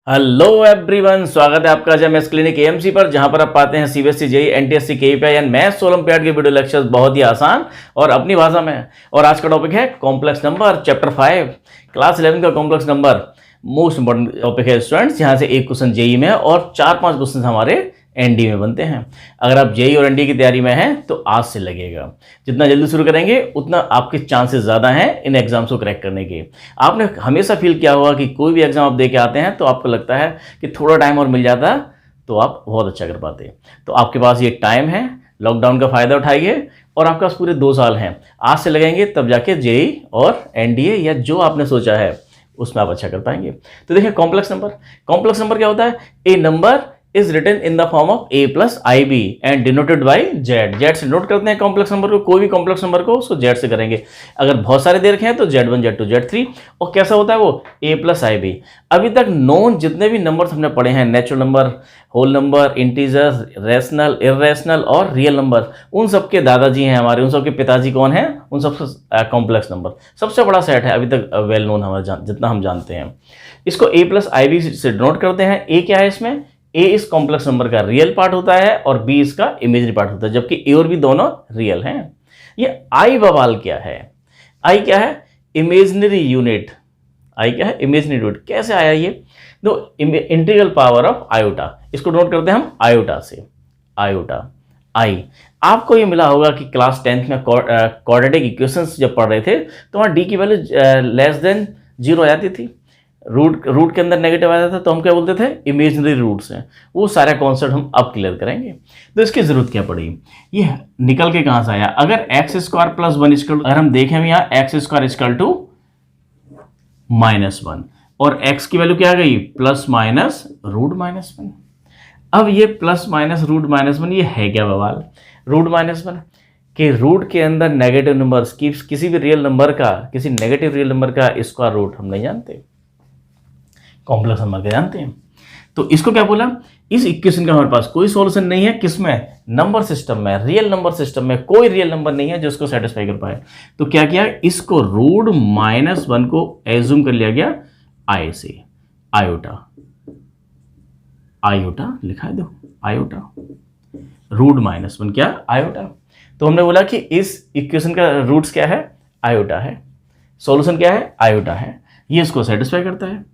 Hello everyone, स्वागत है आपका एमएस क्लिनिक एएमसी पर, जहां पर आप पाते हैं CBSE JEE NTSC KEPI and maths olympiad के वीडियो लेक्चर्स बहुत ही आसान और अपनी भाषा में। और आज का टॉपिक है कॉम्प्लेक्स नंबर चैप्टर 5 क्लास 11 का complex number. Most important topic है स्टूडेंट्स। यहाँ से एक क्वेश्चन जेईई में और 4-5 क्वेश्चन हमारे एनडी में बनते हैं। अगर आप जेईई और एनडी की तैयारी में हैं तो आज से लगेगा। जितना जल्दी शुरू करेंगे उतना आपके चांसेस ज़्यादा हैं इन एग्जाम्स को क्रैक करने के। आपने हमेशा फील किया होगा कि कोई भी एग्जाम आप दे के आते हैं तो आपको लगता है कि थोड़ा टाइम और मिल जाता तो आप बहुत अच्छा कर पाते। तो आपके पास ये टाइम है, लॉकडाउन का फ़ायदा उठाइए और आपके पास पूरे 2 साल हैं। आज से लगेंगे तब जाके जेईई और एनडीए या जो आपने सोचा है उसमें आप अच्छा कर पाएंगे। तो देखिए कॉम्प्लेक्स नंबर क्या होता है? ए number is written in the form of a plus ib and denoted by z से नोट करते हैं कॉम्प्लेक्स नंबर को। कोई भी कॉम्प्लेक्स नंबर को उसको z से करेंगे। अगर बहुत सारे दे रखे हैं तो z1 z2 z3। और कैसा होता है वो? a plus ib। अभी तक नोन जितने भी नंबर्स हमने पढ़े हैं, natural number, whole number, integers, rational, irrational और रियल नंबर, उन सबके दादाजी हैं हमारे, उन सबके पिताजी कौन हैं? उन सबसे कॉम्प्लेक्स नंबर सबसे बड़ा सेट है अभी तक वेल नोन हमारे जितना हम जानते हैं। इसको a plus ib से नोट करते हैं। a क्या है इसमें? ए इस कॉम्प्लेक्स नंबर का रियल पार्ट होता है और बी इसका इमेजरी पार्ट होता है, जबकि ए और बी दोनों रियल हैं। ये आई बवाल क्या है? आई क्या है? Imaginary unit. आई क्या है? Imaginary unit. कैसे आया ये? दो इंटीग्रल पावर ऑफ आयोटा, इसको नोट करते हैं हम आयोटा से। आयोटा आई। आपको ये मिला होगा कि क्लास 10th में क्वाड्रेटिक इक्वेशंस जब पढ़ रहे थे तो वहाँ डी की वैल्यू लेस देन 0 आ जाती थी। रूट के अंदर नेगेटिव आ जाता था तो हम क्या बोलते थे? इमेजनरी रूट्स हैं। वो सारा कॉन्सेप्ट हम अब क्लियर करेंगे। तो इसकी जरूरत क्या पड़ी? ये निकल के कहाँ से आया? अगर x² + 1 इक्वल, अगर हम देखें यहाँ x² = -1 और x की वैल्यू क्या आ गई? ±√-1। अब ये ±√-1 ये है क्या बवाल? √-1 कि रूट के अंदर नेगेटिव नंबर्स की किसी भी रियल नंबर का, किसी नेगेटिव रियल नंबर का स्क्वायर रूट हम नहीं जानते, कॉम्प्लेक्स नंबर के जानते हैं। तो इसको क्या बोला? इस इक्वेशन का हमारे पास कोई सॉल्यूशन नहीं है। किसमें? नंबर सिस्टम में, रियल नंबर सिस्टम में कोई रियल नंबर नहीं है जो इसको सेटिस्फाई कर पाए। तो क्या किया? इसको √-1 को एज्यूम कर लिया गया आई से। आयोटा, आयोटा लिखा दो, आयोटा √-1 क्या? आयोटा। तो हमने बोला कि इस इक्वेशन का रूट्स क्या है? आयोटा है। सॉल्यूशन क्या है? आयोटा है। ये इसको सेटिस्फाई करता है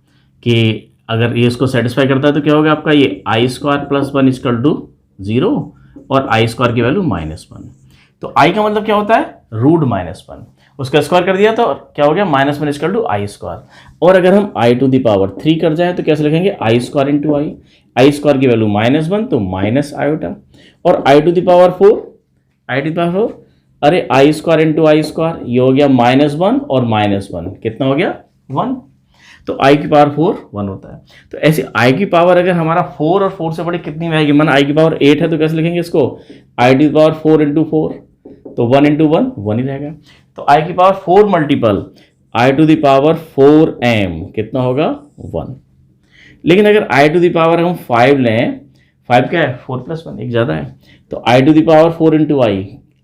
कि अगर ये इसको सेटिस्फाई करता है तो क्या होगा आपका? ये i² + 1 = 0 और i² की वैल्यू -1। तो i का मतलब क्या होता है? √-1। उसका स्क्वायर कर दिया तो क्या हो गया? -1 = i²। और अगर हम i⁻³ कर जाए तो कैसे लिखेंगे? i² × i। i² की वैल्यू -1 तो माइनस आयोटा। और i⁻⁴ अरे i² × i², ये हो गया -1 और -1 कितना हो गया? 1। तो i⁻⁴ 1 होता है। तो ऐसे i की पावर अगर हमारा 4 और 4 से बड़ी कितनी में आएगी? मान i⁻8 है तो कैसे लिखेंगे इसको? i⁻4 × 4 तो 1 × 1 1 ही रहेगा। तो i⁻4 मल्टीपल i⁻4m कितना होगा? 1। लेकिन अगर i⁻ हम 5 लें, 5 क्या है? 4 + 1, एक ज़्यादा है। तो i⁻4 ×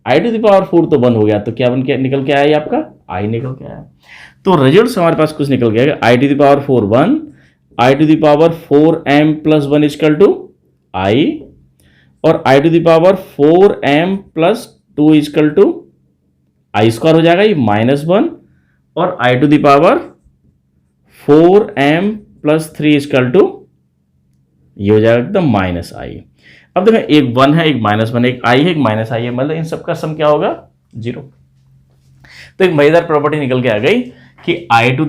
i⁻4 तो 1 हो गया, तो क्या बन के निकल के आया आपका? i निकल के आया। तो रिजल्ट हमारे पास कुछ निकल गया, i⁻4 1, i⁻4m + 1 = i और i⁻4m + 2 = i² हो जाएगा, ये -1 और i⁻4m + 3 = ये हो जाएगा एकदम -i। अब देखें एक 1 है, एक -1, एक i है, एक -i है, मतलब इन सबका सम क्या होगा? 0। तो एक मजेदार प्रॉपर्टी निकल के आ गई कि i⁻n +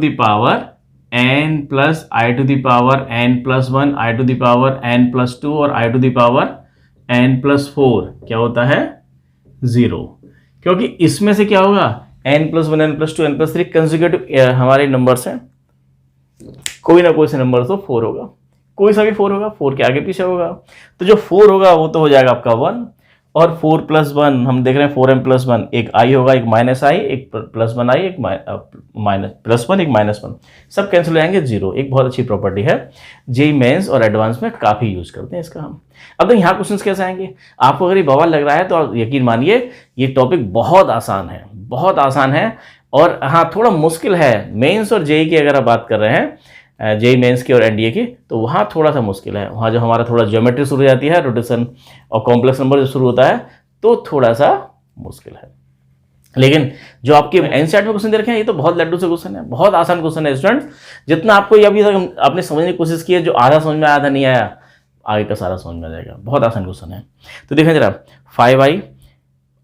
i⁻n + 1, i⁻n + 2 और i⁻n + 4 क्या होता है? 0। क्योंकि इसमें से क्या होगा? n + 1, n + 2, n + 3 कंसेक्यूटिव हमारे नंबर्स हैं। कोई ना कोई से नंबर तो 4 होगा, कोई सा भी 4 होगा, 4 के आगे पीछे होगा। तो जो 4 होगा वो तो हो जाएगा आपका 1 और 4 + 1 हम देख रहे हैं 4m + 1, एक i होगा, एक -i, एक +1i, एक +1, एक -1, सब कैंसिल हो जाएंगे 0। एक बहुत अच्छी प्रॉपर्टी है, जेईई मेंस और एडवांस में काफ़ी यूज करते हैं इसका हम। अब तो यहाँ क्वेश्चन कैसे आएंगे? आपको अगर ये बवाल लग रहा है तो यकीन मानिए ये टॉपिक बहुत आसान है, बहुत आसान है। और हाँ थोड़ा मुश्किल है मेंस और जेईई की अगर आप बात कर रहे हैं जेई मेंस की और एनडीए की, तो वहाँ थोड़ा सा मुश्किल है। वहाँ जो हमारा थोड़ा ज्योमेट्री शुरू हो जाती है, रोटेशन और कॉम्प्लेक्स नंबर जो शुरू होता है, तो थोड़ा सा मुश्किल है। लेकिन जो आपके एनसीईआरटी में क्वेश्चन दे रखे हैं, ये तो बहुत लड्डू से क्वेश्चन है, बहुत आसान क्वेश्चन है स्टूडेंट। जितना आपको ये अभी तक आपने समझने की कोशिश की है, जो आधा समझ में आया, आधा नहीं आया, आगे का सारा समझ में आ जाएगा। बहुत आसान क्वेश्चन है। तो देखें जरा 5i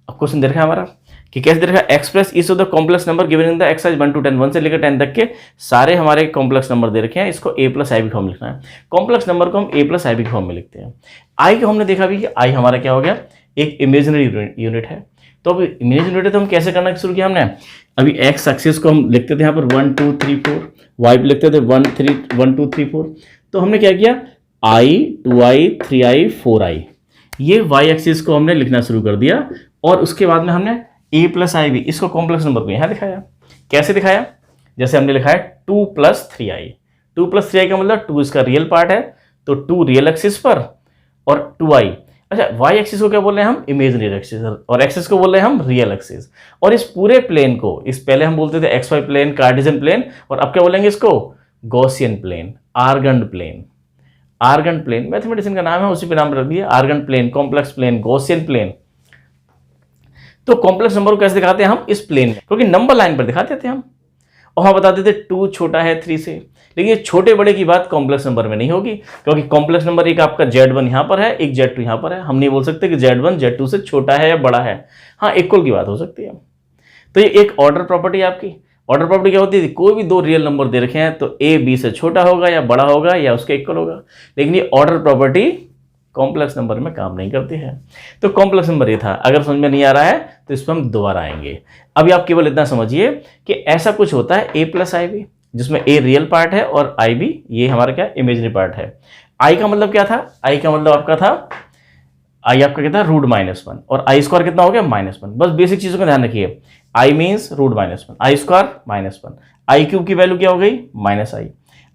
क्वेश्चन दे रखा है हमारा कि कैसे दे रखा है, express each of the complex number given in the exercise 1 to 10, 1 से लेकर 10 तक के सारे हमारे कॉम्प्लेक्स नंबर दे रखे हैं। इसको a plus i b form लिखना है। कॉम्प्लेक्स नंबर को हम a plus i b form में लिखते हैं। आई को हमने देखा भी कि आई हमारा क्या हो गया, एक इमेजिनरी यूनिट है। तो अब इमेजिनरी यूनिट तो हम कैसे करना शुरू किया हमने, अभी एक्स एक्सिस को हम लिखते थे यहाँ पर 1 2 3 4, वाई पे लिखते थे 1 2 3 4। तो हमने क्या किया, i 2i 3i 4i, ये वाई एक्सिस को हमने लिखना शुरू कर दिया। और उसके बाद में हमने a प्लस आई बी, इसको कॉम्प्लेक्स नंबर को यहाँ दिखाया। कैसे दिखाया, जैसे हमने लिखा है 2 प्लस 3i। 2 प्लस 3i का मतलब 2 इसका रियल पार्ट है, तो 2 रियल एक्सिस पर और 2i। अच्छा, वाई एक्सिस को क्या बोल रहे हैं हम, इमेजिनरी एक्सिस, और एक्सिस को बोल रहे हैं हम रियल एक्सिस। और इस पूरे प्लेन को, इस पहले हम बोलते थे x y plane, Cartesian plane, और अब क्या बोलेंगे इसको, Gaussian plane, Argand plane. Argand plane mathematician का नाम है, उसी पे नाम रख दिया, Argand plane, complex plane, Gaussian plane. तो कॉम्प्लेक्स नंबर को कैसे दिखाते हैं हम, इस प्लेन में, क्योंकि नंबर लाइन पर दिखाते थे हम, और हम बताते थे 2 छोटा है 3 से। लेकिन ये छोटे बड़े की बात कॉम्प्लेक्स नंबर में नहीं होगी, क्योंकि कॉम्प्लेक्स नंबर एक आपका Z1 यहाँ पर है, एक Z2 यहाँ पर है। हम नहीं बोल सकते कि Z1 Z2 से छोटा है या बड़ा है। हाँ, इक्वल की बात हो सकती है। तो ये एक ऑर्डर प्रॉपर्टी आपकी। ऑर्डर प्रॉपर्टी क्या होती है, कोई भी 2 रियल नंबर दे रखे हैं तो A B से छोटा होगा या बड़ा होगा या उसके इक्वल होगा। लेकिन ये ऑर्डर प्रॉपर्टी कॉम्प्लेक्स नंबर में काम नहीं करती है। तो कॉम्प्लेक्स नंबर ये था। अगर समझ में नहीं आ रहा है तो इस पर हम दोबारा आएंगे। अभी आप केवल इतना समझिए कि ऐसा कुछ होता है a प्लस आई बी, जिसमें a रियल पार्ट है और आई बी ये हमारा क्या, इमेजिनरी पार्ट है। i का मतलब क्या था, i का मतलब आपका था, i आपका क्या था, रूट -1, और आई स्क्वायर कितना हो गया, -1। बस बेसिक चीजों का ध्यान रखिए, i means root -1, i square -1, i cube की वैल्यू क्या हो गई, -i,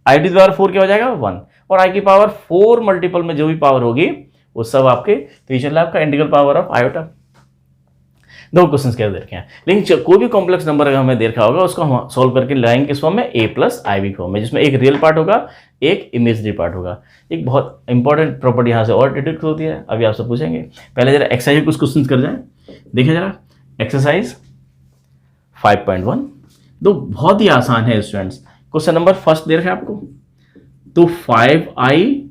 i to the power 4 क्या हो जाएगा, 1, और आई की पावर 4 मल्टीपल में जो भी पावर होगी वो सब आपके, तो ये चल रहा है आपका integral power of iota. 2 questions क्या दे रखे हैं, लेकिन कोई भी कॉम्प्लेक्स नंबर अगर हमें दे रखा होगा उसको हम सॉल्व करके लाएंगे किस फॉर्म में, a plus i b form में, जिसमें एक रियल पार्ट होगा, एक इमेजिनरी पार्ट होगा। एक बहुत इंपॉर्टेंट प्रॉपर्टी यहाँ से और डिटेक्ट होती है, अभी आपसे पूछेंगे। पहले जरा एक्सरसाइज कुछ क्वेश्चन कर जाए, देखिए जरा एक्सरसाइज 5.1। तो बहुत ही आसान है students. Question number first they रखा है आपको, तो 5i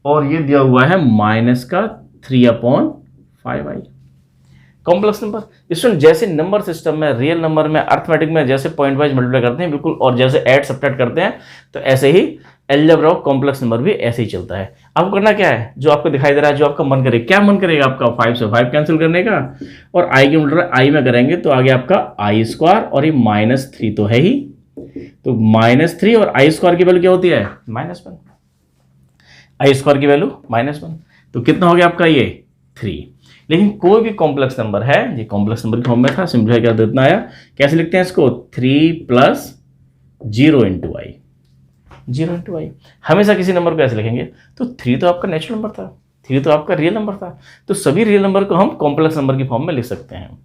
और ये दिया हुआ है -3/5i। कॉम्प्लेक्स नंबर स्टूडेंट, जैसे नंबर सिस्टम में, रियल नंबर में, अर्थमेटिक में जैसे पॉइंट वाइज मल्टीप्लाई करते हैं बिल्कुल, और जैसे ऐड सब्ट्रैक्ट करते हैं, तो ऐसे ही अलजेब्रा ऑफ कॉम्प्लेक्स नंबर भी ऐसे ही चलता है। आपको करना क्या है, जो आपको दिखाई दे रहा है, जो आपका मन करे, क्या मन करेगा आपका, 5 से 5 कैंसिल करने का, और i के मल्टीप्लाई आई में करेंगे तो आगे आपका आई स्क्वायर, और ये -3 तो है ही, तो -3 और आई स्क्वायर की वैल्यू क्या होती है, -1, आई स्क्वायर की वैल्यू -1, तो कितना हो गया आपका ये 3। लेकिन कोई भी कॉम्प्लेक्स नंबर है, ये कॉम्प्लेक्स नंबर के फॉर्म में था, सिंपलीफाई कर देना आया, कैसे लिखते हैं इसको, 3 + 0 × i, 0 × i। हमेशा किसी नंबर को ऐसे लिखेंगे, तो 3 तो आपका नेचुरल नंबर था, 3 तो आपका रियल नंबर था, तो सभी रियल नंबर को हम कॉम्प्लेक्स नंबर की फॉर्म में लिख सकते हैं।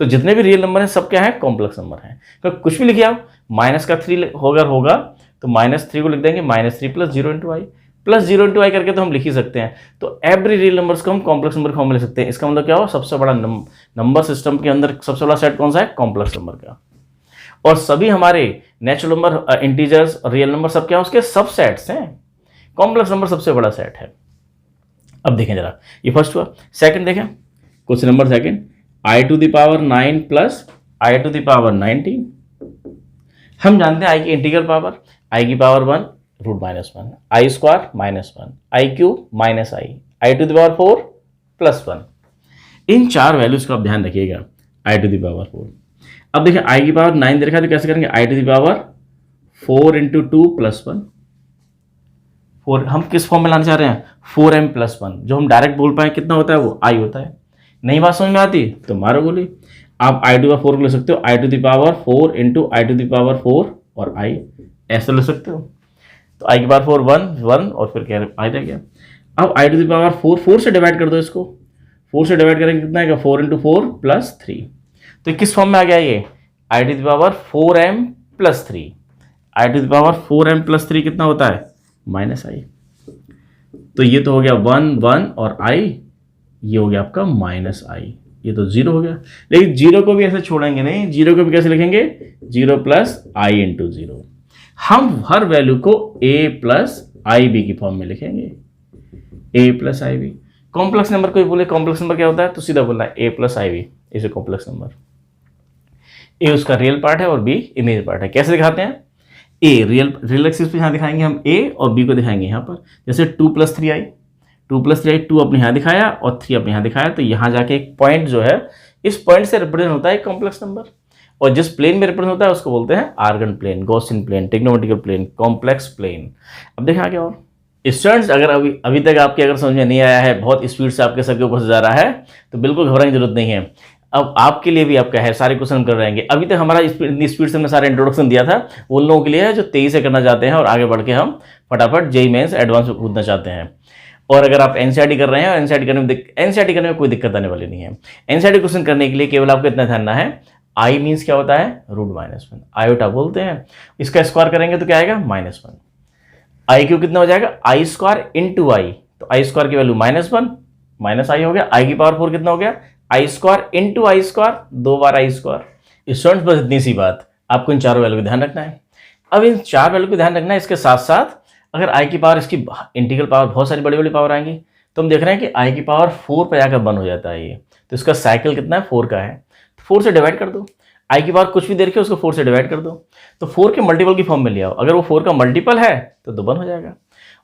तो जितने भी रियल नंबर हैं सब क्या है, कॉम्प्लेक्स नंबर हैं। तो कुछ भी लिखिए आप, -3 होगा तो -3 को लिख देंगे -3 + 0 × i, + 0 × i करके तो हम लिख ही सकते हैं। तो एवरी रियल नंबर्स को हम कॉम्प्लेक्स नंबर की फॉर्म में लिख सकते हैं। इसका मतलब क्या हो, सबसे बड़ा नंबर सिस्टम के अंदर सबसे बड़ा सेट कौन सा है, कॉम्प्लेक्स नंबर का। और सभी हमारे natural number, integers, real number सब क्या है, उसके सब सेट्स हैं। कॉम्प्लेक्स नंबर सबसे बड़ा सेट है। अब देखें जरा, ये फर्स्ट हुआ। सेकंड देखें, question number second, i to the power 9 + i to the power 19। हम जानते हैं i की इंटीग्रल पावर, i की power 1 √-1, i square -1, i cube -i, i to the power 4 + 1। In 4 values का आप ध्यान रखिएगा, i to the power 4। अब देखिए i की पावर 9 देखा तो कैसे करेंगे, i to the power 4 × 2 + 1। 4 हम किस फॉर्म में लाना चाह रहे हैं, 4m + 1, जो हम डायरेक्ट बोल पाए कितना होता है, वो i होता है। नहीं बात समझ में आती तो मारो गोली। आप i to the power 4 को ले सकते हो, i to the power 4 × i to the power 4 और i, ऐसे ले सकते हो। तो i की पावर 4 1 और फिर क्या i रह गया। अब i to the power 4 से डिवाइड कर दो इसको, 4 से डिवाइड करेंगे कितना आएगा, 4 × 4 + 3। तो किस फॉर्म में आ गया ये, i to the power 4m + 3, i to the power 4m+3 कितना होता है, -i। तो ये तो हो गया 1 1 और i, ये हो गया आपका -i, ये तो 0 हो गया। लेकिन 0 को भी ऐसे छोड़ेंगे नहीं, 0 को भी कैसे लिखेंगे, 0 + i × 0। हम हर वैल्यू को a + ib की फॉर्म में लिखेंगे, a + ib। कॉम्प्लेक्स नंबर कोई बोले कॉम्प्लेक्स नंबर क्या होता है, तो सीधा बोलना है a + ib is a complex number. a उसका रियल पार्ट है और b इमेज पार्ट है। कैसे दिखाते हैं, a रियल एक्सिस पे यहाँ दिखाएंगे हम a और b को दिखाएंगे यहाँ पर, जैसे 2 + 3i, 2 + 3i, 2 अपने यहाँ दिखाया और 3 अपने यहाँ दिखाया, तो यहाँ जाके एक पॉइंट जो है, इस पॉइंट से रिप्रेजेंट होता है कॉम्प्लेक्स नंबर, और जिस प्लेन में रिप्रेजेंट होता है उसको बोलते हैं Argand plane, Gaussian plane, trigonometrical plane, complex plane. अब देखें आगे और स्टूडेंट्स, अगर अभी तक आपके अगर समझ में नहीं आया है, बहुत स्पीड से आपके सर के ऊपर से जा रहा है, तो बिल्कुल घबराने की जरूरत नहीं है। अब आपके लिए भी आपका है, सारे क्वेश्चन हम कर रहेंगे। अभी तक हमारा इतनी स्पीड से हमने सारा इंट्रोडक्शन दिया था, वो लोगों के लिए है जो तेजी से करना चाहते हैं और आगे बढ़ के हम फटाफट जेईई मेंस एडवांस में कूदना चाहते हैं। और अगर आप एनसीईआरटी कर रहे हैं और एनसीईआरटी करने में कोई दिक्कत आने वाली नहीं है। एनसीईआरटी क्वेश्चन करने के लिए केवल आपको इतना ध्यान रखना है, आई मीन्स क्या होता है, √-1, आयोटा बोलते हैं। इसका स्क्वायर करेंगे तो क्या आएगा, -1। आई क्यू कितना हो जाएगा, i² × i, तो i² की वैल्यू -1 -i हो गया, i की पावर 4 कितना हो गया, i² × i², 2 बार i²। स्टूडेंट्स बस इतनी सी बात, आपको इन चारों वैल्यू का ध्यान रखना है। अब इन 4 वैल्यू का ध्यान रखना है, इसके साथ साथ अगर i की पावर, इसकी इंटीग्रल पावर, बहुत सारी बड़ी बड़ी पावर आएंगी, तो हम देख रहे हैं कि i की पावर 4 पे आकर बंद हो जाता है ये, तो इसका साइकिल कितना है, 4 का है, 4 से डिवाइड कर दो। i की पावर कुछ भी दे रखी है उसको 4 से डिवाइड कर दो, तो 4 के मल्टीपल की फॉर्म में ले आओ। अगर वो 4 का मल्टीपल है तो 2 1 हो जाएगा,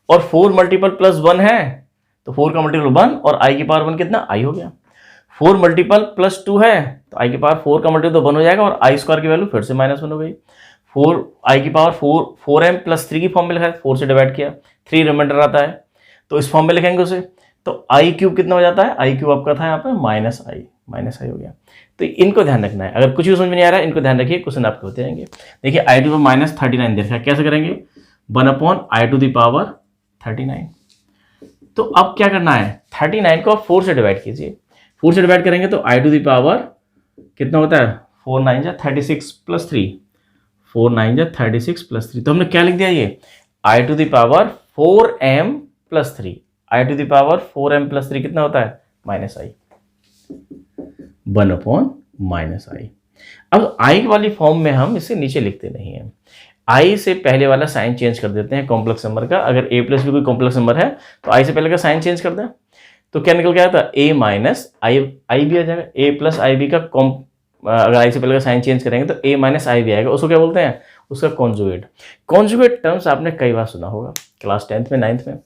और 4 मल्टीपल +1 है तो 4 का मल्टीपल 1 और i की पावर 1 कितना, i हो गया। 4 मल्टीपल +2 है तो i की पावर 4 का मल्टीपल तो 1 हो जाएगा और i² की वैल्यू फिर से -1 हो गई। 4 i की पावर 4m+3 की फॉर्म में लिखा है, 4 से डिवाइड किया, 3 रिमाइंडर आता है, तो इस फॉर्म में लिखेंगे उसे, तो i³ कितना हो जाता है, i³ आपका था यहाँ पे -i हो गया। तो इनको ध्यान रखना है, अगर कुछ भी समझ में नहीं आ रहा है इनको ध्यान रखिए, क्वेश्चन आपके होते रहेंगे। देखिए i² -39 दे रखा है, कैसे करेंगे, 1/i²39। तो अब क्या करना है, 39 को आप 4 से डिवाइड कीजिए, 4 से डिवाइड करेंगे तो i² कितना होता है, 4 9 जा 36 + 3, 4 9 जा 36 + 3, तो हमने क्या लिख दिया, ये i² 4m+3, i² 4m+3 कितना होता है, -i, 1/-i। अब i वाली फॉर्म में हम इसे नीचे लिखते नहीं हैं, i से पहले वाला साइन चेंज कर देते हैं कॉम्प्लेक्स नंबर का। अगर a + भी कोई कॉम्प्लेक्स नंबर है तो i से पहले का साइन चेंज कर दें, तो क्या निकल के आया था, a - i भी आ जाएगा, a + ib का अगर i से पहले का साइन चेंज करेंगे तो a - i भी आएगा, उसको क्या बोलते हैं, उसका कॉन्जुगेट। कॉन्जुगेट टर्म्स आपने कई बार सुना होगा क्लास 10th में 9th में,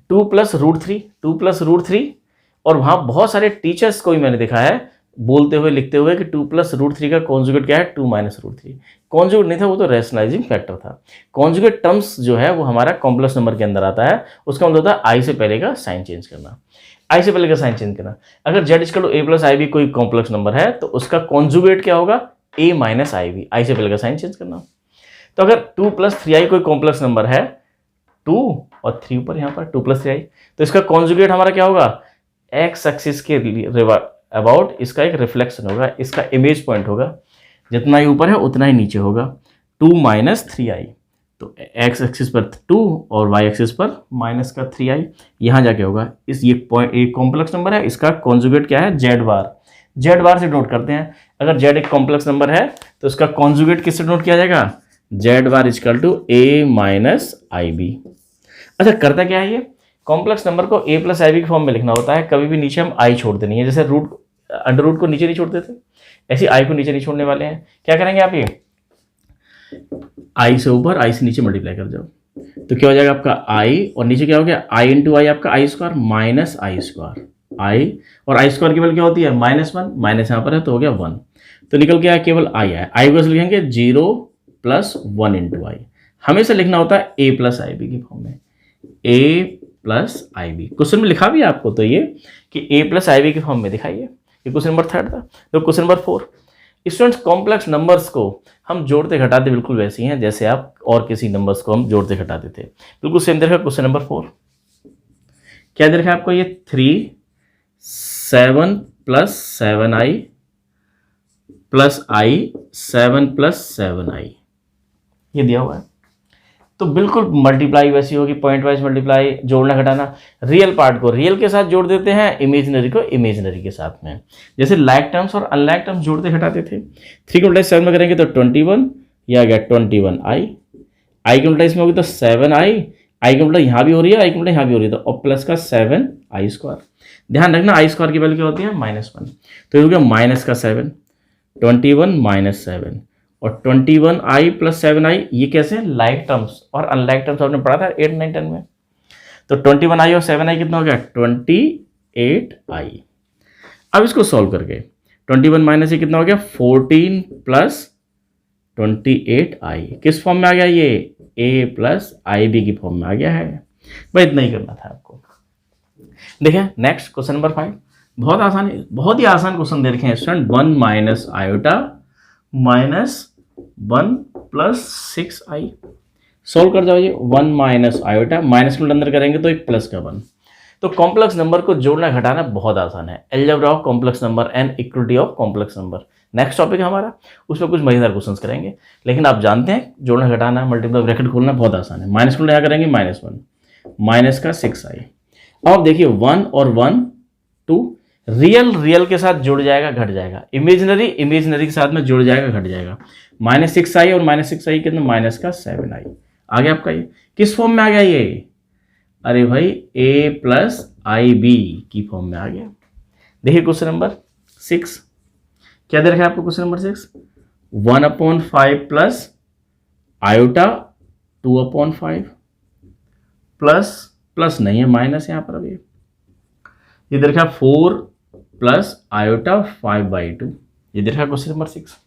2 + √3, और वहाँ बहुत सारे टीचर्स को भी मैंने देखा है बोलते हुए लिखते हुए कि 2 + √3 का कॉन्जुगेट क्या है, 2 - √3। कॉन्जुगेट नहीं था, वो तो रैशनलाइजिंग फैक्टर था। कॉन्जुगेट टर्म्स जो है वो हमारा कॉम्प्लेक्स नंबर के अंदर आता है, उसका मतलब होता है आई से पहले का साइन चेंज करना, आई से पहले का साइन चेंज करना। अगर z = a + ib कोई कॉम्प्लेक्स नंबर है तो उसका कॉन्जुगेट क्या होगा, a - ib, आई से पहले का साइन चेंज करना। तो अगर 2 + 3i कोई कॉम्प्लेक्स नंबर है, 2 और 3 ऊपर यहाँ पर 2 + 3i, तो इसका कॉन्जुगेट हमारा क्या होगा, एक्स एक्सिस के अबाउट इसका एक रिफ्लेक्शन होगा, इसका इमेज पॉइंट होगा, जितना ही ऊपर है उतना ही नीचे होगा, 2 - 3i, तो एक्स एक्सिस पर 2 और वाई एक्सिस पर -3i, यहाँ जाके होगा। ये पॉइंट एक कॉम्प्लेक्स नंबर है, इसका कॉन्जुगेट क्या है, z बार से नोट करते हैं। अगर z एक कॉम्प्लेक्स नंबर है तो इसका कॉन्जुगेट किससे नोट किया जाएगा, z बार = a - ib। अच्छा, करता क्या है ये, कॉम्प्लेक्स नंबर को a + ib की फॉर्म में लिखना होता है, कभी भी नीचे हम i छोड़ते नहीं है, जैसे अंडर रूट को नीचे नहीं छोड़ते थे, ऐसे i को नीचे नहीं छोड़ने वाले हैं। क्या करेंगे आप, ये i से ऊपर i से नीचे मल्टीप्लाई कर जाओ, तो क्या हो जाएगा आपका i, और नीचे क्या हो गया, i × i आपका i² - i, और i² की वैल्यू क्या होती है, -1, माइनस यहाँ पर है तो हो गया 1, तो निकल के आया केवल i है, i को लिखेंगे 0 + 1 × i। हमेशा लिखना होता है a + ib की फॉर्म में, a + ib। क्वेश्चन में लिखा भी है आपको तो ये कि a + ib की फॉर्म में दिखाइए, ये क्वेश्चन नंबर 3 था। तो question number 4, students complex numbers को हम जोड़ते घटाते बिल्कुल वैसे ही हैं जैसे आप और किसी नंबर्स को हम जोड़ते घटाते थे, बिल्कुल सेम देखा। क्वेश्चन नंबर 4 क्या देखा आपको, ये 3 7 + 7i + i 7 + 7i, ये दिया हुआ है। तो बिल्कुल मल्टीप्लाई वैसी होगी, पॉइंट वाइज मल्टीप्लाई, जोड़ना घटाना। रियल पार्ट को रियल के साथ जोड़ देते हैं, इमेजिनरी को इमेजिनरी के साथ में। जैसे लाइक टर्म्स और अनलाइक टर्म्स जोड़ते घटाते थे। 3 को मल्टीप्लाई 7 में करेंगे तो 21, यह आ गया 21i। आई की मल्टीप्लाई में होगी तो 7i, आई की मल्टीप्लाई यहाँ भी हो रही है, आई की मल्टीप्लाई यहाँ भी हो रही है, तो और प्लस का 7i²। ध्यान रखना i² की वैल्यू क्या होती है, -1। तो ये हो गया माइनस का 7, 21 माइनस 7 और 21i प्लस 7i। ये कैसे, लाइक टर्म्स और अनलाइक टर्म्स आपने पढ़ा था 8, 9, 10 में। तो 21i और 7i कितना हो गया, 28i। अब इसको सॉल्व करके 21 माइनस ये कितना हो गया, 14 प्लस 28i। किस फॉर्म में आ गया, ये a प्लस IB की फॉर्म में आ गया है। भाई इतना ही करना था आपको। देखें नेक्स्ट क्वेश्चन नंबर 5, बहुत आसान है, बहुत ही आसान क्वेश्चन दे रखे हैं student. 1 minus iota minus 1 plus 6i। Solve कर जाओ ये। 1 माइनस आयोटा, माइनस के अंदर करेंगे तो एक प्लस का 1। तो कॉम्प्लेक्स नंबर को जोड़ना घटाना बहुत आसान है। Algebra of complex number and equality of complex number next topic है हमारा, उसमें कुछ मजेदार क्वेश्चंस करेंगे। लेकिन आप जानते हैं जोड़ना घटाना, मल्टीप्लाई ब्रैकेट खोलना बहुत आसान है। माइनस को यहाँ करेंगे -1, माइनस का 6i। अब देखिए 1 और 1 2, रियल के साथ जुड़ जाएगा घट जाएगा, इमेजिनरी के साथ में जुड़ जाएगा घट जाएगा। -6i और -6i कितना, माइनस का 7i। आ गया आपका ये किस फॉर्म में आ गया ये, अरे भाई a प्लस IB की फॉर्म में आ गया। देखिए क्वेश्चन नंबर 6 क्या दे रखा है आपको। Question number 6, 1/5 plus iota 2/5 plus नहीं है, माइनस यहाँ पर। अभी ये दे रखा है 4 प्लस आयोटा 5/2। ये दे रखा है क्वेश्चन नंबर 6।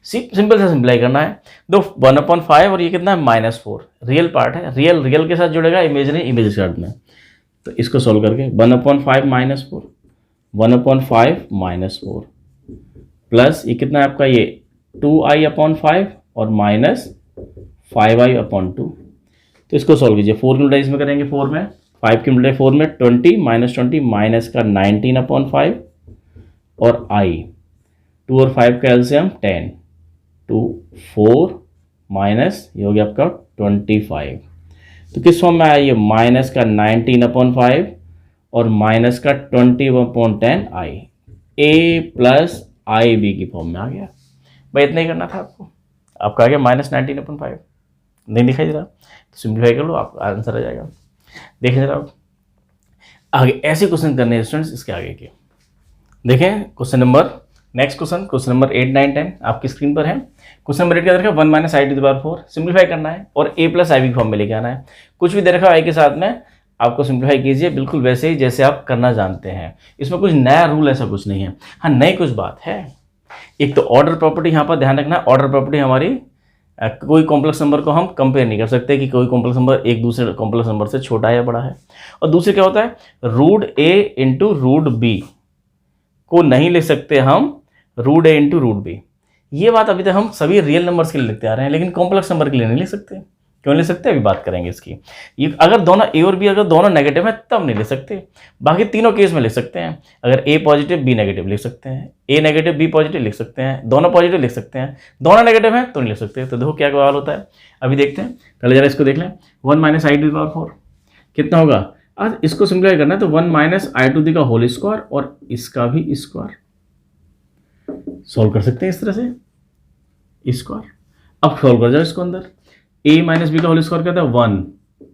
सिंपल से सिंप्लाई करना है। दो 1/5 और ये कितना है, -4। रियल पार्ट है, रियल के साथ जुड़ेगा, इमेजिनरी इमेज के साथ में। तो इसको सोल्व करके 1/5 -4, 1/5 -4 प्लस ये कितना है आपका, ये 2i/5 और माइनस 5i/2। तो इसको सोल्व कीजिए। 4 की मल्टीप्लाई इसमें करेंगे 4 में, 5 की मल्टीप्लाई 4 में 20 -20 माइनस का 19/5 और i 2 और 5 का एलसीएम 10, 2 4 माइनस ये हो गया आपका 25। तो किस फॉर्म में आया ये, माइनस का 19/5 और माइनस का 20/10i। a प्लस IB की फॉर्म में आ गया। भाई इतना ही करना था आपको। आपका आ गया -19/5। नहीं दिखाई दे रहा तो सिंप्लीफाई कर लो, आपका आंसर आ जाएगा। देखें जरा आगे ऐसे क्वेश्चन करने हैं स्टूडेंट्स इसके आगे के। देखें question number next question number 8, 9, 10 आपकी स्क्रीन पर है। क्वेश्चन नंबर 8 क्या दे रखा है, 1 माइनस i⁴ सिंप्लीफाई करना है और a प्लस IB फॉर्म में लेके आना है। कुछ भी दे रखा है i के साथ में आपको सिंप्लीफाई कीजिए बिल्कुल वैसे ही जैसे आप करना जानते हैं। इसमें कुछ नया रूल ऐसा कुछ नहीं है। हाँ नई कुछ बात है, एक तो ऑर्डर प्रॉपर्टी यहाँ पर ध्यान रखना। ऑर्डर प्रॉपर्टी हमारी कोई कॉम्प्लेक्स नंबर को हम कंपेयर नहीं कर सकते कि कोई कॉम्प्लेक्स नंबर एक दूसरे कॉम्प्लेक्स नंबर से छोटा है या बड़ा है। और दूसरे क्या होता है, √a इंटू √b को नहीं लिख सकते हम √a इंटू √b। ये बात अभी तक हम सभी रियल नंबर्स के लिए लिखते आ रहे हैं, लेकिन कॉम्प्लेक्स नंबर के लिए नहीं लिख सकते। क्यों नहीं लिख सकते, अभी बात करेंगे इसकी। ये अगर दोनों a और b अगर दोनों नेगेटिव है तब नहीं लिख सकते, बाकी तीनों केस में लिख सकते हैं। अगर a पॉजिटिव b नेगेटिव लिख सकते हैं, a नेगेटिव b पॉजिटिव लिख सकते हैं, दोनों पॉजिटिव लिख सकते हैं, दोनों नेगेटिव हैं तो नहीं लिख सकते। तो देखो क्या सवाल होता है, अभी देखते हैं। पहले जरा इसको देख लें। 1 माइनस i⁴ कितना होगा, आज इसको सिंप्लीफाई करना है तो 1 माइनस i² और इसका भी स्क्वायर सॉल्व कर सकते हैं इस तरह से स्क्वायर। अब सॉल्व कर जाओ इसको अंदर। a माइनस बी का होल स्क्वायर क्या था, 1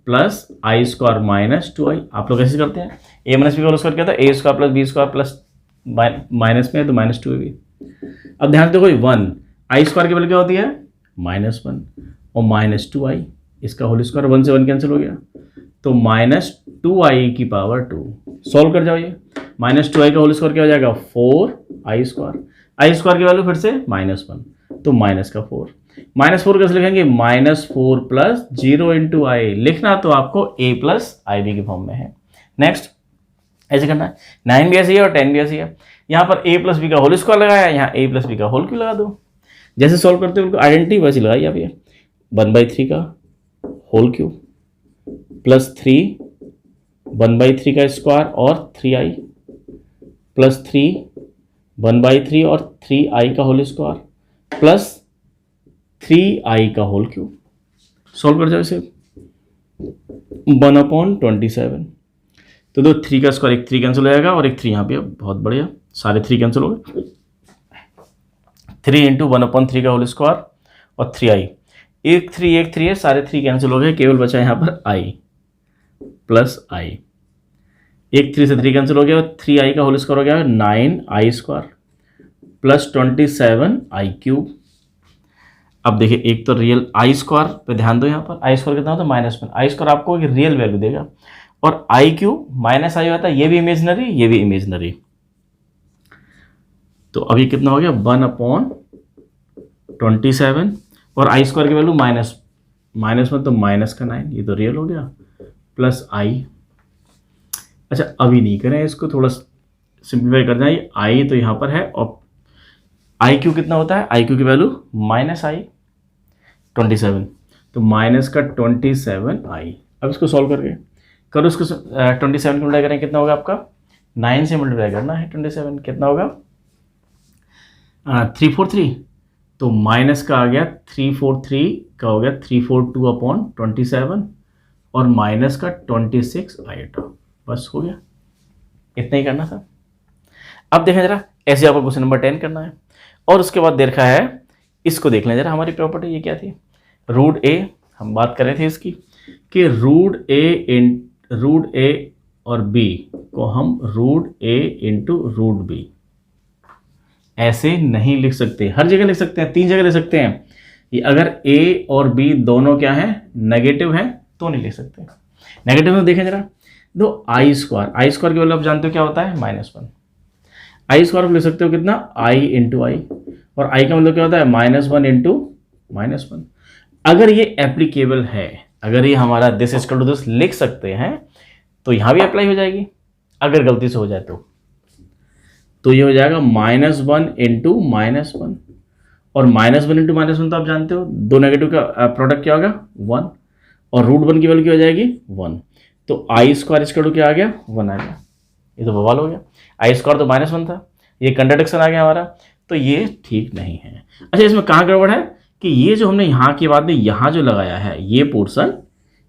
प्लस i² माइनस 2i। आप लोग कैसे करते हैं, a माइनस बी का होल स्क्वायर क्या था, a² plus b² plus minus में है तो -2 भी। अब ध्यान देखो 1 i² की वैल्यू क्या होती है -1 और -2i, इसका होल स्क्वायर 1 से 1 कैंसिल हो गया तो -2i की पावर 2। सॉल्व कर जाओ ये। -2i का होल स्क्वायर क्या हो जाएगा 4i²। i² की वैल्यू फिर से -1 तो माइनस का 4। -4 कैसे लिखेंगे, -4 प्लस 0 इंटू आई। लिखना तो आपको a प्लस IB की फॉर्म में है। नेक्स्ट ऐसे करना है। 9 भी ऐसी है और 10 भी ऐसी है। यहाँ पर a प्लस बी का होल स्क्वायर लगाया, यहाँ a प्लस बी का होल क्यों लगा दो। जैसे सॉल्व करते हो उनको आइडेंटिटी वैसी लगाई आप। ये 1/3 का होल क्यूब प्लस 3 1/3 का स्क्वायर और 3i प्लस 3 1/3 और 3i का होल स्क्वायर प्लस 3i का होल क्यूब। सॉल्व कर जाओ इसे, 1/27। तो दो 3 का स्क्वायर, एक 3 कैंसिल हो जाएगा और एक 3 यहाँ पे, बहुत बढ़िया, सारे 3 कैंसिल हो गए। 3 इंटू 1/3 का होल स्क्वायर और 3i, एक 3 है, सारे 3 कैंसिल हो गए, केवल बचा यहाँ पर i प्लस i। एक 3 से 3 कैंसिल हो गया और 3i का होल स्क्वायर हो गया 9i square plus 27i cube. अब देखिए, एक तो रियल आई स्क्वायर पे ध्यान दो, यहाँ पर आई स्क्वायर कितना होता है -1, आई स्क्वायर आपको एक रियल वैल्यू देगा, और आई क्यूब माइनस आई होता है, ये भी इमेजनरी, ये भी इमेजनरी। तो अभी कितना हो गया 1/27, और आई स्क्वायर की वैल्यू -1 तो माइनस का 9, ये तो रियल हो गया, प्लस आई। अच्छा, अभी नहीं करें इसको, थोड़ा सिंप्लीफाई कर जाए। आई तो यहाँ पर है, और आई क्यू कितना होता है, आई क्यू की वैल्यू -27, तो माइनस का 27i। अब इसको सॉल्व करके करो, इसको 27 से मल्टीप्लाई करें, कितना होगा आपका, 9 से मल्टीप्लाई करना है 27, कितना होगा 343, तो माइनस का आ गया 343 का हो गया 342/27 और माइनस का 26 आएगा, बस हो गया, इतना ही करना था। अब देखें जरा, ऐसे आपको क्वेश्चन नंबर 10 करना है, और उसके बाद देखा है, इसको देख लें जरा, हमारी प्रॉपर्टी ये क्या थी, रूट ए, हम बात कर रहे थे इसकी कि रूट ए और बी को हम रूट ए इंटू रूट बी ऐसे नहीं लिख सकते, हर जगह लिख सकते हैं, 3 जगह लिख सकते हैं। ये अगर ए और बी दोनों क्या है, नेगेटिव हैं, तो नहीं लिख सकते। नेगेटिव में देखें जरा, दो आई स्क्वायर की वैल्यू आप जानते हो क्या होता है, -1। आई स्क्वायर लिख सकते हो कितना, आई इंटू आई, और आई का मतलब क्या होता है, -1 इंटू -1। अगर ये एप्लीकेबल है, अगर ये हमारा दिस इक्वल टू दिस लिख सकते हैं, तो यहाँ भी अप्लाई हो जाएगी। अगर गलती से हो जाए तो ये हो जाएगा -1 इंटू -1, और -1 इंटू -1 तो आप जानते हो, दो नेगेटिव का प्रोडक्ट क्या होगा 1, और √1 की वैल्यू क्या हो जाएगी 1, तो आई स्क्वायर इसका क्या आ गया 1 आ गया। ये तो बवाल हो गया, आई स्क्वायर तो -1 था, ये कंट्राडिक्शन आ गया हमारा, तो ये ठीक नहीं है। अच्छा, इसमें कहाँ गड़बड़ है कि ये जो हमने यहाँ की बात में यहाँ जो लगाया है ये पोर्शन,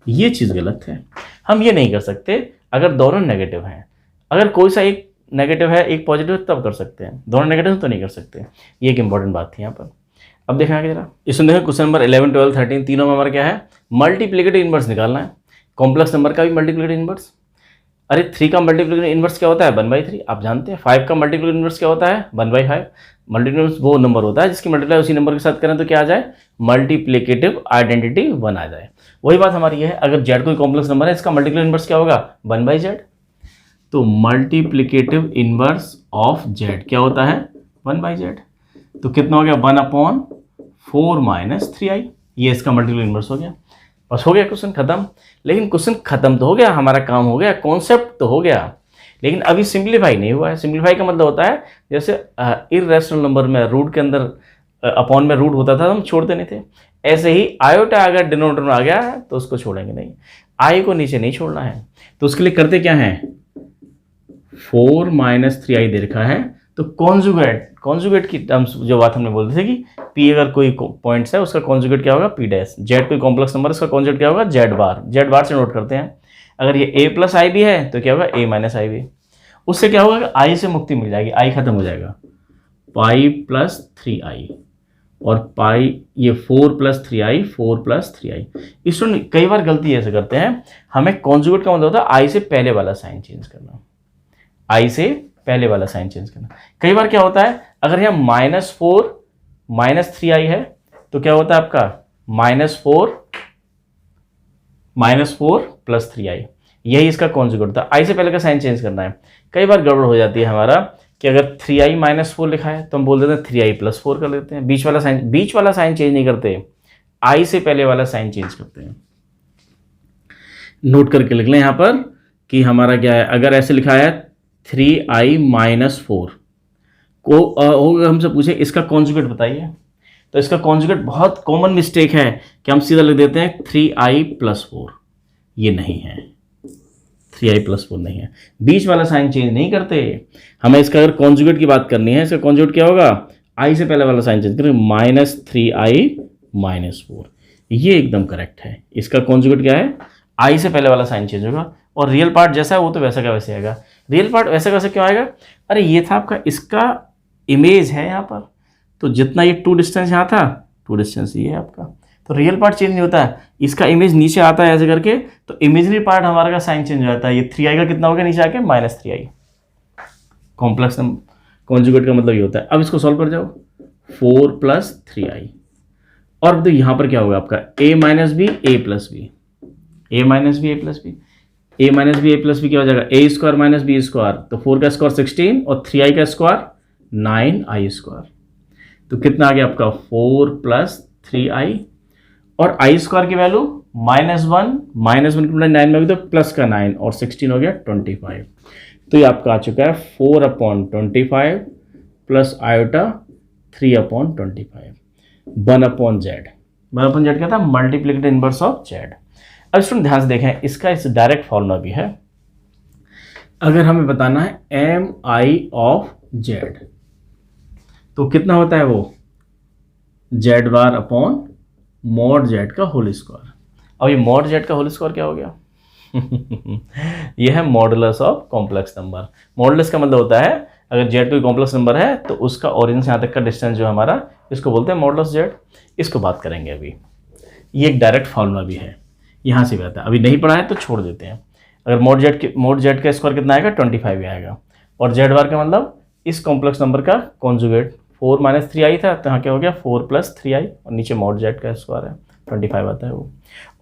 ये चीज़ गलत है। हम ये नहीं कर सकते अगर दोनों नेगेटिव हैं, अगर कोई सा एक नेगेटिव है एक पॉजिटिव तब कर सकते हैं, दोनों नेगेटिव तो नहीं कर सकते। ये एक इंपॉर्टेंट बात थी यहाँ पर। अब देखा जरा, इसमें देखो क्वेश्चन नंबर 11, 12, 13 तीनों में हमारा क्या है, मल्टीप्लिकेटिव इनवर्स निकालना है। कॉम्प्लेक्स नंबर का भी मल्टीप्लिकेटिव इनवर्स, अरे 3 का मल्टीप्लिकेटिव इनवर्स क्या होता है 1/3, आप जानते हैं। 5 का मल्टीप्लिकेटिव इनवर्स क्या होता है 1/5। मल्टीप्लिकेटिव वो नंबर होता है जिसकी मल्टीप्लाई उसी नंबर के साथ करें तो क्या आ जाए, मल्टीप्लिकेटिव आइडेंटिटी 1 आ जाए। वही बात हमारी ये है, अगर z कोई कॉम्प्लेक्स नंबर है, इसका मल्टीप्लिकेटिव इनवर्स क्या होगा 1/z। तो मल्टीप्लिकेटिव इनवर्स ऑफ z क्या होता है 1/z। तो कितना हो गया 1/4 - 3i, ये इसका मल्टीप्लिकेटिव इनवर्स हो गया। बस हो गया क्वेश्चन खत्म। लेकिन क्वेश्चन खत्म तो हो गया, हमारा काम हो गया, कॉन्सेप्ट तो हो गया, लेकिन अभी सिंप्लीफाई नहीं हुआ है। सिंप्लीफाई का मतलब होता है जैसे इर्रेशनल नंबर में रूट के अंदर अपॉन में रूट होता था, हम छोड़ते नहीं थे, ऐसे ही आयोटा अगर डिनोमिनेटर में आ गया है तो उसको छोड़ेंगे नहीं, आई को नीचे नहीं छोड़ना है। तो उसके लिए करते क्या है, 4 - 3i दे रखा है, तो कॉन्जुगेट की टर्म्स जो बात हमने बोलते थे कि p अगर कोई पॉइंट्स है उसका कॉन्जुगेट क्या होगा p डैश, z कोई कॉम्प्लेक्स नंबर उसका कॉन्जुगेट क्या होगा z बार से नोट करते हैं। अगर ये a + ib है तो क्या होगा a - ib। उससे क्या होगा, i से मुक्ति मिल जाएगी, i खत्म हो जाएगा, पाई + 3i और पाई, ये 4 + 3i, 4 + 3i। स्टूडेंट कई बार गलती ऐसे करते हैं, हमें कॉन्जुगेट का मतलब होता है i से पहले वाला साइन चेंज करना, i से पहले वाला साइन चेंज करना। कई बार क्या होता है, अगर यहाँ -4 - 3i है तो क्या होता है आपका -4 + 3i, यही इसका कॉन्जुगेट था। i से पहले का साइन चेंज करना है। कई बार गड़बड़ हो जाती है हमारा कि अगर 3i - 4 लिखा है तो हम बोल देते हैं 3i + 4 कर लेते हैं, बीच वाला साइन चेंज नहीं करते, i से पहले वाला साइन चेंज करते हैं। नोट करके लिख लें यहाँ पर कि हमारा क्या है, अगर ऐसे लिखा है 3i - 4 को होगा, हमसे पूछे इसका कॉन्जुगेट बताइए, तो इसका कॉन्जुगेट बहुत कॉमन मिस्टेक है कि हम सीधा लिख देते हैं 3i + 4। ये नहीं है, 3i + 4 नहीं है, बीच वाला साइन चेंज नहीं करते। हमें इसका अगर कॉन्जुगेट की बात करनी है, इसका कॉन्जुगेट क्या होगा, i से पहले वाला साइन चेंज करें, -3i -4। ये एकदम करेक्ट है। इसका कॉन्जुगेट क्या है, आई से पहले वाला साइन चेंज होगा, और रियल पार्ट जैसा है वो तो वैसा का वैसे आएगा। रियल पार्ट वैसा का वैसे क्यों आएगा, अरे ये था आपका, इसका इमेज है यहाँ पर, तो जितना ये 2 डिस्टेंस यहाँ था, 2 डिस्टेंस ये है आपका, तो रियल पार्ट चेंज नहीं होता है। इसका इमेज नीचे आता है ऐसे करके, तो इमेजरी पार्ट हमारा का साइन चेंज हो जाता है। ये 3i का कितना हो गया नीचे आके, -3i। कॉम्प्लेक्स कॉन्जुगेट का मतलब ये होता है। अब इसको सॉल्व कर जाओ, 4 + 3i, और तो यहाँ पर क्या होगा आपका, a - b a + b, a - b a + b, a - b a + b क्या हो जाएगा, a² - b², तो 4 का स्क्वायर 16 और 3i का स्क्वायर 9i²। तो कितना आ गया आपका, 4 + 3i, और i² की वैल्यू -1 की 9 में भी तो प्लस का 9, और 16 हो गया 25। तो ये आपका आ चुका है 4/25 प्लस आयोटा 3/25, 1/z। 1/z क्या था, मल्टीप्लिकेटिव इनवर्स ऑफ z। अब स्टूडेंट ध्यान से देखें, इसका इस डायरेक्ट फॉर्मूला भी है। अगर हमें बताना है mi ऑफ z, तो कितना होता है वो, z⁻/ mod z का होल स्क्वायर। अब ये mod z का होल स्क्वायर क्या हो गया यह है modulus of complex number. Modulus का मतलब होता है अगर z कोई कॉम्प्लेक्स नंबर है तो उसका ओरिजिन से यहाँ तक का डिस्टेंस जो हमारा, इसको बोलते हैं मॉडुलस z। इसको बात करेंगे अभी। ये एक डायरेक्ट फॉर्मूला भी है, यहाँ से भी आता है। अभी नहीं पढ़ा है तो छोड़ देते हैं। अगर mod z का स्क्वायर कितना आएगा, 25 आएगा, और z का मतलब इस कॉम्प्लेक्स नंबर का कॉन्जुगेट 4 - 3i था, तो यहाँ क्या हो गया 4 + 3i, और नीचे mod z का स्क्वायर है 25 आता है वो।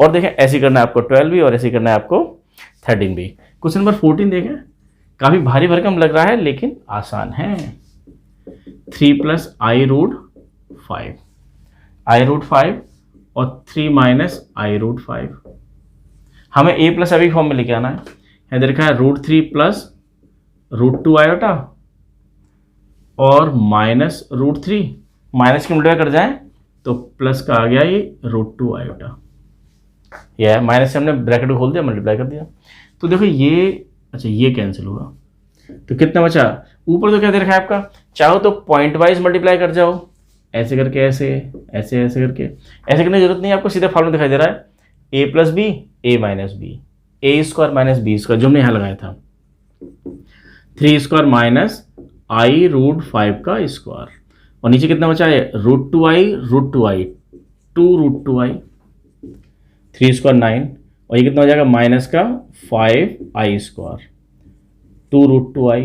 और देखें ऐसे करना है आपको 12 भी, और ऐसे करना है आपको 13 भी। क्वेश्चन नंबर 14 देखें, काफ़ी भारी भरकम लग रहा है लेकिन आसान है। 3 + i√5, i√5 और 3 - i√5। हमें a + अभी फॉर्म में लेके आना है। यहाँ देखा है √3 + √2 आयोटा और -√3, माइनस की मल्टीप्लाई कर जाए तो प्लस का आ गया ये √2 आयोटा। यह माइनस से हमने ब्रैकेट को खोल दिया, मल्टीप्लाई कर दिया, तो देखो ये, अच्छा ये कैंसिल हुआ, तो कितना बचा ऊपर, तो क्या दे रखा है आपका, चाहो तो पॉइंट वाइज मल्टीप्लाई कर जाओ, ऐसे करके, ऐसे ऐसे ऐसे करके। ऐसे करने की जरूरत नहीं है आपको, सीधा फॉर्मूला दिखाई दे रहा है a + b a - b, a² - b², जो हमने यहाँ लगाया था 3² - i√5 का स्क्वायर, और नीचे कितना बचा है √2i, 2√2i, 3² 9, और ये कितना हो जाएगा माइनस का 5i², 2√2i,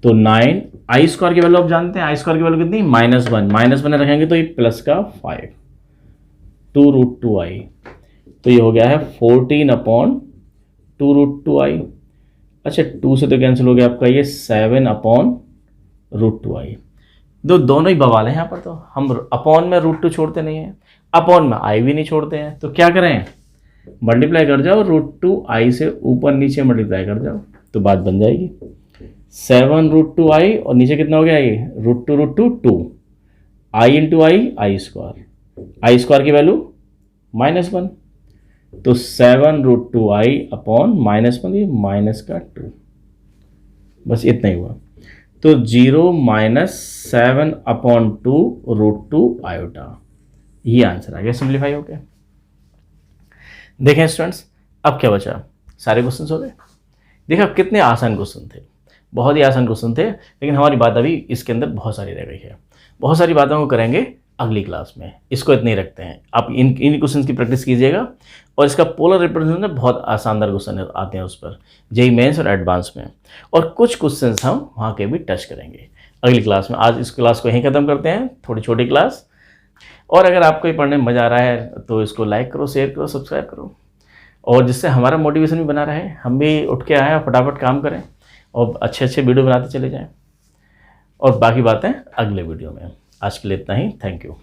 तो 9i² की वैल्यू आप जानते हैं, i² की वैल्यू कितनी, -1 रखेंगे तो ये प्लस का 5, 2√2i, तो ये हो गया है 14/2√2i। अच्छा 2 से तो कैंसिल हो गया आपका ये 7/√2i। दोनों ही बवाल है यहाँ पर, तो हम अपॉन में √2 छोड़ते नहीं हैं, अपॉन में i भी नहीं छोड़ते हैं, तो क्या करें, मल्टीप्लाई कर जाओ, √2i से ऊपर नीचे मल्टीप्लाई कर जाओ, तो बात बन जाएगी 7√2i, और नीचे कितना हो गया ये √2 2, i × i i² की वैल्यू -1, तो 7√2i/-1, ये माइनस का 2, बस इतना ही हुआ, तो 0 - 7/2 √2i, ये आंसर आ गया, सिंप्लीफाई हो गया। देखें स्टूडेंट्स, अब क्या बचा, सारे क्वेश्चन हो गए। देखा कितने आसान क्वेश्चन थे, बहुत ही आसान क्वेश्चन थे, लेकिन हमारी बात अभी इसके अंदर बहुत सारी रह गई है। बहुत सारी बातों को करेंगे अगली क्लास में, इसको इतने ही रखते हैं। आप इन क्वेश्चन की प्रैक्टिस कीजिएगा, और इसका पोलर रिप्रेजेंटेशन बहुत आसानदार क्वेश्चन आते हैं उस पर, जेईई मेंस और एडवांस में, और कुछ क्वेश्चंस हम वहाँ के भी टच करेंगे अगली क्लास में। आज इस क्लास को यहीं ख़त्म करते हैं, थोड़ी छोटी क्लास। और अगर आपको ये पढ़ने में मज़ा आ रहा है तो इसको लाइक करो, शेयर करो, सब्सक्राइब करो, और जिससे हमारा मोटिवेशन भी बना रहे, हम भी उठ के आएँ, फटाफट काम करें और अच्छे अच्छे वीडियो बनाते चले जाएँ। और बाकी बातें अगले वीडियो में। आज के लिए इतना ही, थैंक यू।